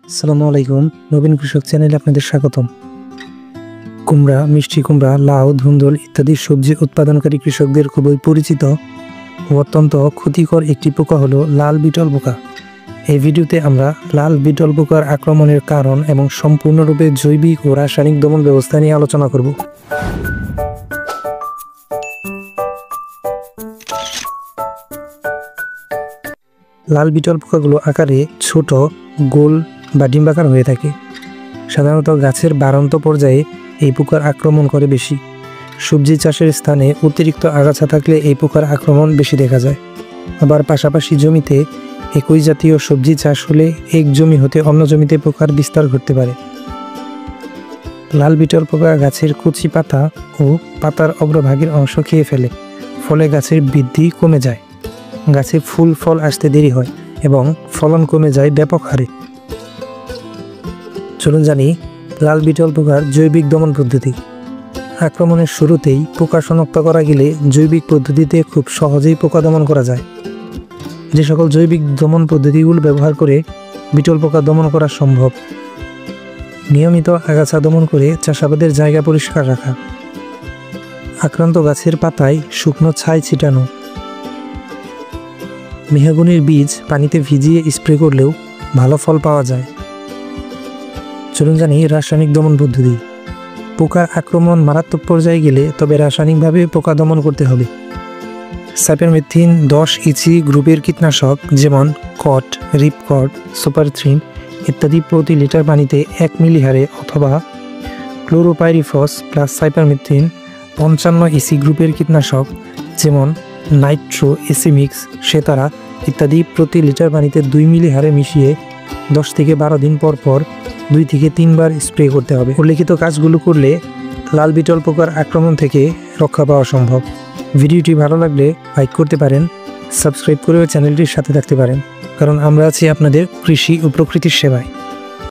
আসসালামু আলাইকুম। নবীন কৃষক চ্যানেলে আপনাদের স্বাগতম। কুমড়া, মিষ্টি কুমড়া, লাউ, ধুন্দুল ইত্যাদি সবজি উৎপাদনকারী কৃষকদের খুবই পরিচিত ও অত্যন্ত ক্ষতিকর একটি পোকা হলো লাল বিটল পোকা। এই ভিডিওতে আমরা লাল বিটল পোকার আক্রমণের কারণ এবং সম্পূর্ণরূপে জৈবিক ও রাসায়নিক দমন ব্যবস্থা নিয়ে আলোচনা করব। লাল বিটল পোকাগুলো আকারে ছোট, গোল বা ডিম্বাকার হয়ে থাকে। সাধারণত গাছের বাড়ন্ত পর্যায়ে এই পোকার আক্রমণ করে বেশি। সবজি চাষের স্থানে অতিরিক্ত আগাছা থাকলে এই পোকার আক্রমণ বেশি দেখা যায়। আবার পাশাপাশি জমিতে একই জাতীয় সবজি চাষ হলে এক জমি হতে অন্য জমিতে পোকার বিস্তার ঘটতে পারে। লাল বিটল পোকা গাছের কচি পাতা ও পাতার অগ্রভাগের অংশ খেয়ে ফেলে, ফলে গাছের বৃদ্ধি কমে যায়। গাছে ফুল ফল আসতে দেরি হয় এবং ফলন কমে যায় ব্যাপক হারে। চলুন জানি লাল বিটল পোকার জৈবিক দমন পদ্ধতি। আক্রমণের শুরুতেই পোকা শনাক্ত করা গেলে জৈবিক পদ্ধতিতে খুব সহজেই পোকা দমন করা যায়। যে সকল জৈবিক দমন পদ্ধতিগুলো ব্যবহার করে বিটল পোকা দমন করা সম্ভব: নিয়মিত আগাছা দমন করে চাষাবাদের জায়গা পরিষ্কার রাখা, আক্রান্ত গাছের পাতায় শুকনো ছাই ছিটানো, মেহগনির বীজ পানিতে ভিজিয়ে স্প্রে করলেও ভালো ফল পাওয়া যায়। চলুন জানি রাসায়নিক দমন পদ্ধতি। পোকার আক্রমণ মারাত্মক পর্যায়ে গেলে তবে রাসায়নিকভাবে পোকা দমন করতে হবে। সাইপারমেথ্রিন 10 ইসি গ্রুপের কীটনাশক যেমন কট, রিপকট, সুপারথ্রিন ইত্যাদি প্রতি লিটার পানিতে 1 মিলি হারে অথবা ক্লোরোপাইরিফস প্লাস সাইপারমেথ্রিন 55 ইসি গ্রুপের কীটনাশক যেমন নাইট্রো, এসিমিক্স, সেতারা ইত্যাদি প্রতি লিটার পানিতে 2 মিলি হারে মিশিয়ে 10 থেকে 12 দিন পর পর 2 থেকে 3 বার স্প্রে করতে হবে। উল্লেখিত কাজগুলো করলে লাল বিটল পোকার আক্রমণ থেকে রক্ষা পাওয়া সম্ভব। ভিডিওটি ভালো লাগলে লাইক করতে পারেন, সাবস্ক্রাইব করেও চ্যানেলটির সাথে থাকতে পারেন, কারণ আমরা আছি আপনাদের কৃষি ও প্রকৃতির সেবায়।